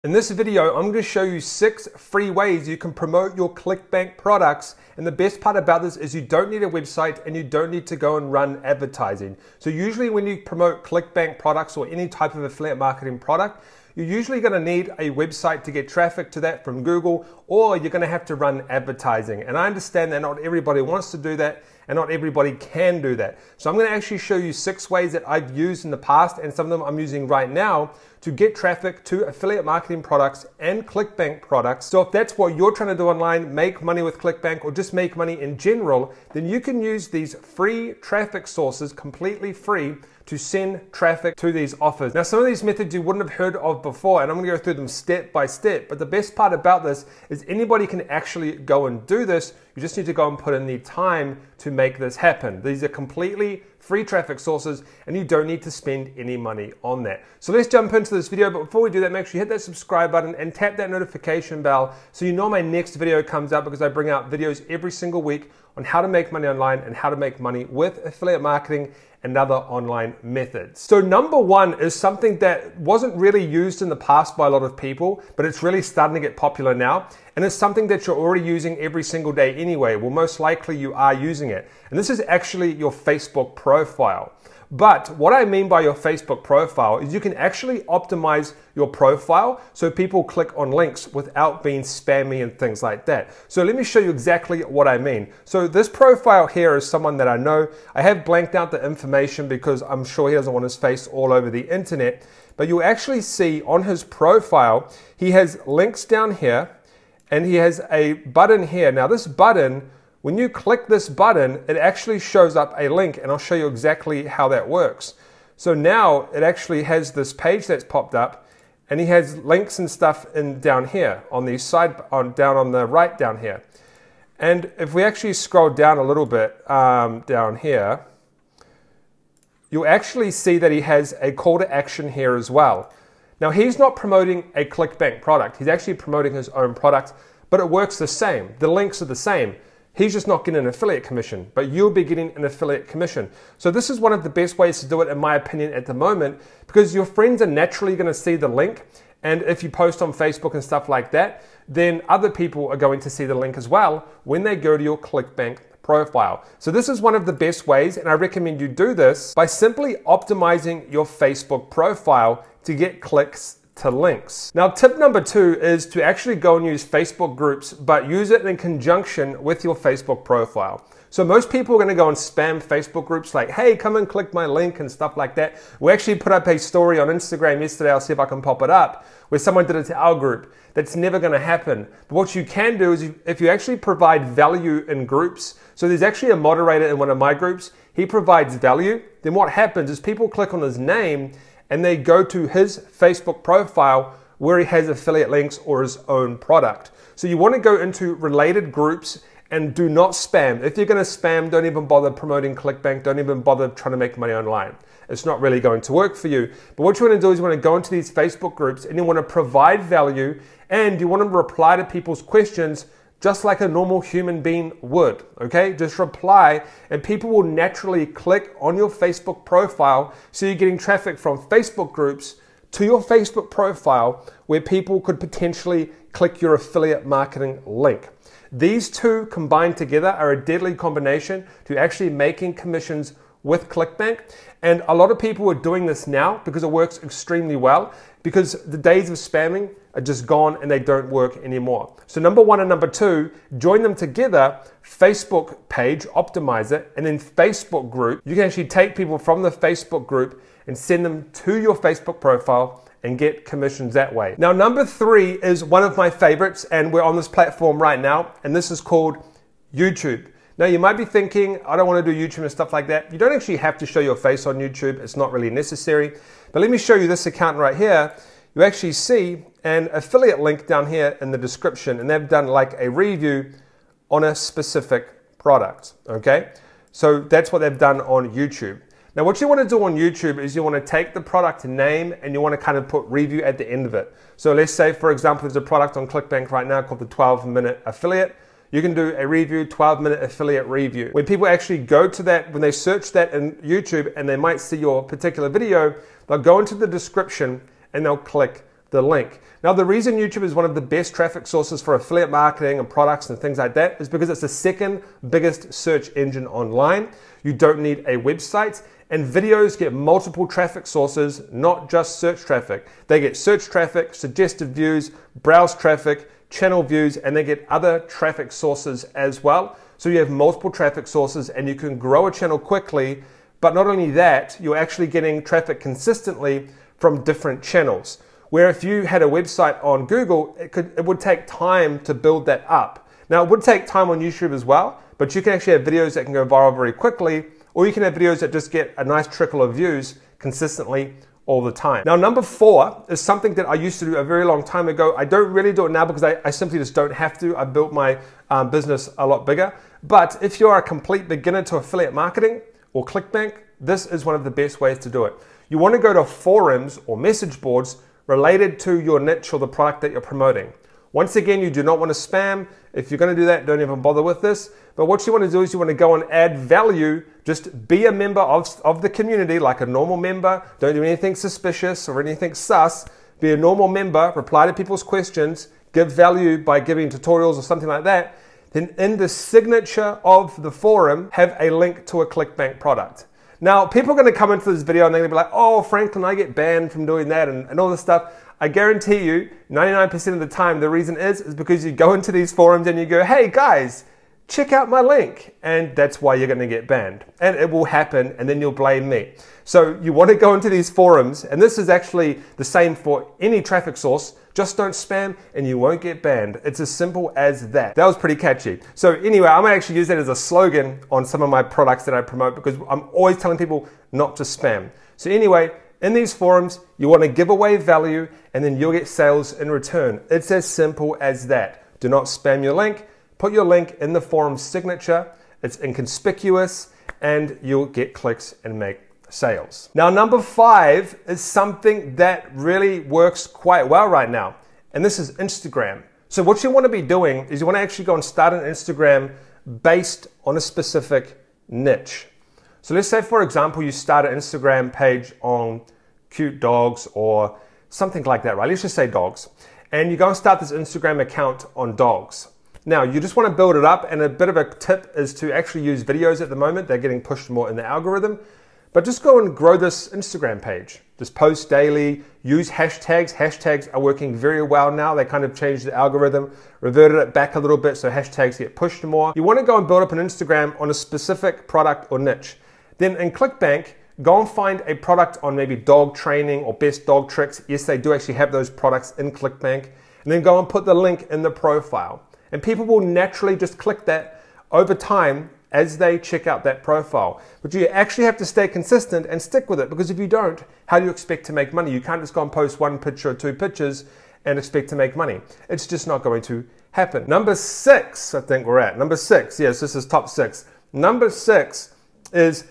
In this video, I'm going to show you 6 free ways you can promote your Clickbank products. And the best part about this is you don't need a website and you don't need to go and run advertising. So usually when you promote Clickbank products or any type of affiliate marketing product, you're usually going to need a website to get traffic to that from Google, or you're going to have to run advertising. And I understand that not everybody wants to do that and not everybody can do that. So I'm going to actually show you 6 ways that I've used in the past, and some of them I'm using right now to get traffic to affiliate marketing products and Clickbank products. So if that's what you're trying to do online, make money with Clickbank or just make money in general, then you can use these free traffic sources completely free to send traffic to these offers. Now, some of these methods you wouldn't have heard of before, and I'm gonna go through them step by step, but the best part about this is anybody can actually go and do this. You just need to go and put in the time to make this happen. These are completely free traffic sources and you don't need to spend any money on that. So let's jump into this video, but before we do that, make sure you hit that subscribe button and tap that notification bell so you know my next video comes out, because I bring out videos every single week on how to make money online and how to make money with affiliate marketing and other online methods. So number 1 is something that wasn't really used in the past by a lot of people, but it's really starting to get popular now. And it's something that you're already using every single day anyway. Well, most likely you are using it. And this is actually your Facebook profile. But what I mean by your Facebook profile is you can actually optimize your profile so people click on links without being spammy and things like that. So let me show you exactly what I mean. So this profile here is someone that I know. I have blanked out the information because I'm sure he doesn't want his face all over the internet. But you'll actually see on his profile, he has links down here and he has a button here. Now this button, when you click this button, it actually shows up a link, and I'll show you exactly how that works. So now it actually has this page that's popped up, and he has links and stuff in down here on the side, down on the right down here. And if we actually scroll down a little bit down here, you'll actually see that he has a call to action here as well. Now he's not promoting a Clickbank product, he's actually promoting his own product, but it works the same. The links are the same. He's just not getting an affiliate commission, but you'll be getting an affiliate commission. So this is one of the best ways to do it, in my opinion, at the moment, because your friends are naturally going to see the link. And if you post on Facebook and stuff like that, then other people are going to see the link as well when they go to your Clickbank profile. So this is one of the best ways, and I recommend you do this by simply optimizing your Facebook profile to get clicks to links. Now, tip number 2 is to actually go and use Facebook groups, but use it in conjunction with your Facebook profile. So most people are going to go and spam Facebook groups like, hey, come and click my link and stuff like that. We actually put up a story on Instagram yesterday, I'll see if I can pop it up, where someone did it to our group. That's never going to happen. But what you can do is if you actually provide value in groups, so there's actually a moderator in one of my groups, he provides value, then what happens is people click on his name and they go to his Facebook profile where he has affiliate links or his own product. So you want to go into related groups and do not spam. If you're going to spam, don't even bother promoting Clickbank. Don't even bother trying to make money online. It's not really going to work for you. But what you want to do is you want to go into these Facebook groups and you want to provide value, and you want to reply to people's questions just like a normal human being would, okay? Just reply and people will naturally click on your Facebook profile, so you're getting traffic from Facebook groups to your Facebook profile where people could potentially click your affiliate marketing link. These two combined together are a deadly combination to actually making commissions with Clickbank. And a lot of people are doing this now because it works extremely well, because the days of spamming are just gone and they don't work anymore. So number 1 and number 2, join them together. Facebook page, optimize it, and then Facebook group. You can actually take people from the Facebook group and send them to your Facebook profile and get commissions that way. Now, number 3 is one of my favorites, and we're on this platform right now, and this is called YouTube. Now, you might be thinking, I don't want to do YouTube and stuff like that. You don't actually have to show your face on YouTube. It's not really necessary. But let me show you this account right here. You actually see an affiliate link down here in the description, and they've done like a review on a specific product, okay? So that's what they've done on YouTube. Now, what you want to do on YouTube is you want to take the product name and you want to kind of put review at the end of it. So let's say, for example, there's a product on Clickbank right now called the 12-minute affiliate. You can do a review, 12-minute affiliate review. When people actually go to that, when they search that in YouTube and they might see your particular video, they'll go into the description and they'll click the link. Now, the reason YouTube is one of the best traffic sources for affiliate marketing and products and things like that is because it's the second biggest search engine online. You don't need a website, and videos get multiple traffic sources, not just search traffic. They get search traffic, suggested views, browse traffic, channel views, and they get other traffic sources as well. So you have multiple traffic sources and you can grow a channel quickly, but not only that, you're actually getting traffic consistently from different channels. Where if you had a website on Google, it would take time to build that up. Now, it would take time on YouTube as well, but you can actually have videos that can go viral very quickly, or you can have videos that just get a nice trickle of views consistently all the time. Now, number 4 is something that I used to do a very long time ago. I don't really do it now because I simply just don't have to. I built my business a lot bigger. But if you're a complete beginner to affiliate marketing or Clickbank, this is one of the best ways to do it. You want to go to forums or message boards related to your niche or the product that you're promoting. Once again, you do not want to spam. If you're going to do that, don't even bother with this. But what you want to do is you want to go and add value. Just be a member of the community, like a normal member. Don't do anything suspicious or anything sus. Be a normal member, reply to people's questions, give value by giving tutorials or something like that. Then in the signature of the forum, have a link to a Clickbank product. Now, people are going to come into this video and they're going to be like, oh, Franklin, I get banned from doing that and all this stuff. I guarantee you, 99% of the time, the reason is because you go into these forums and you go, hey guys, check out my link. And that's why you're going to get banned. And it will happen, and then you'll blame me. So you want to go into these forums, and this is actually the same for any traffic source. Just don't spam and you won't get banned. It's as simple as that. That was pretty catchy. So anyway, I'm gonna actually use that as a slogan on some of my products that I promote because I'm always telling people not to spam. So anyway, in these forums, you want to give away value and then you'll get sales in return. It's as simple as that. Do not spam your link. Put your link in the forum signature. It's inconspicuous and you'll get clicks and make sales. Now, number 5 is something that really works quite well right now, and this is Instagram. So what you want to be doing is you want to actually go and start an Instagram based on a specific niche. So let's say, for example, you start an Instagram page on cute dogs or something like that, right? Let's just say dogs. And you go and start this Instagram account on dogs. Now, you just want to build it up, and a bit of a tip is to actually use videos at the moment. They're getting pushed more in the algorithm. But just go and grow this Instagram page. Just post daily, use hashtags. Hashtags are working very well now. They kind of changed the algorithm, reverted it back a little bit so hashtags get pushed more. You want to go and build up an Instagram on a specific product or niche. Then in Clickbank, go and find a product on maybe dog training or best dog tricks. Yes, they do actually have those products in Clickbank. And then go and put the link in the profile. And people will naturally just click that over time as they check out that profile. But you actually have to stay consistent and stick with it, because if you don't, how do you expect to make money? You can't just go and post 1 picture or 2 pictures and expect to make money. It's just not going to happen. Number 6, I think we're at. Number 6, yes, this is top 6. Number 6 is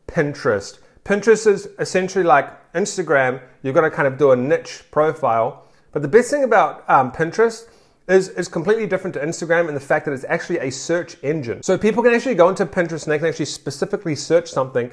Pinterest. Pinterest is essentially like Instagram. You've got to kind of do a niche profile. But the best thing about Pinterest is completely different to Instagram in the fact that it's actually a search engine. So people can actually go into Pinterest and they can actually specifically search something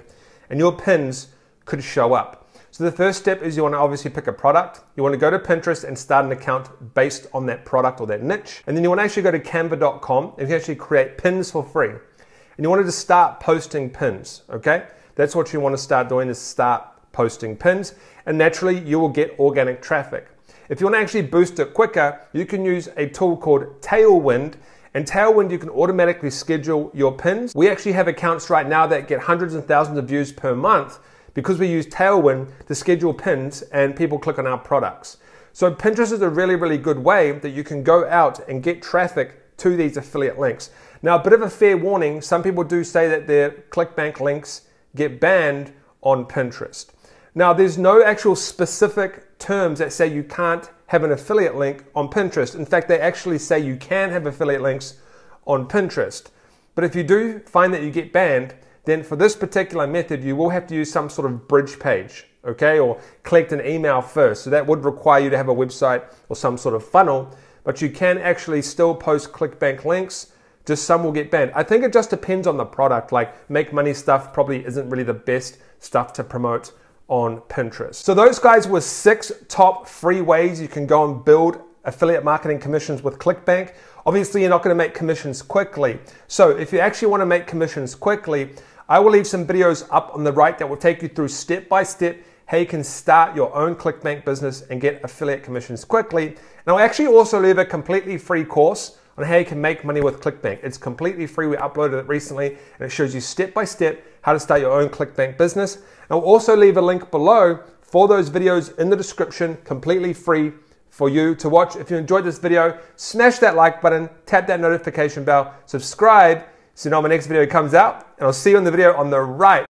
and your pins could show up. So the first step is you want to obviously pick a product. You want to go to Pinterest and start an account based on that product or that niche. And then you want to actually go to canva.com and you can actually create pins for free. And you want to just start posting pins, okay? That's what you want to start doing, is start posting pins. And naturally you will get organic traffic. If you want to actually boost it quicker, you can use a tool called Tailwind. And Tailwind, you can automatically schedule your pins. We actually have accounts right now that get hundreds and thousands of views per month because we use Tailwind to schedule pins and people click on our products. So Pinterest is a really, really good way that you can go out and get traffic to these affiliate links. Now, a bit of a fair warning, some people do say that their Clickbank links get banned on Pinterest. Now, there's no actual specific terms that say you can't have an affiliate link on Pinterest. In fact, they actually say you can have affiliate links on Pinterest. But if you do find that you get banned, then for this particular method, you will have to use some sort of bridge page, okay? Or collect an email first. So that would require you to have a website or some sort of funnel, but you can actually still post Clickbank links. Just some will get banned. I think it just depends on the product. Like make money stuff probably isn't really the best stuff to promote on Pinterest. So those guys were 6 top free ways you can go and build affiliate marketing commissions with Clickbank. Obviously, you're not going to make commissions quickly. So if you actually want to make commissions quickly, I will leave some videos up on the right that will take you through step by step how you can start your own Clickbank business and get affiliate commissions quickly. And I'll actually also leave a completely free course on how you can make money with Clickbank. It's completely free. We uploaded it recently and it shows you step by step how to start your own Clickbank business. And I'll also leave a link below for those videos in the description, completely free for you to watch. If you enjoyed this video, smash that like button, tap that notification bell, subscribe so you know when my next video comes out, and I'll see you in the video on the right.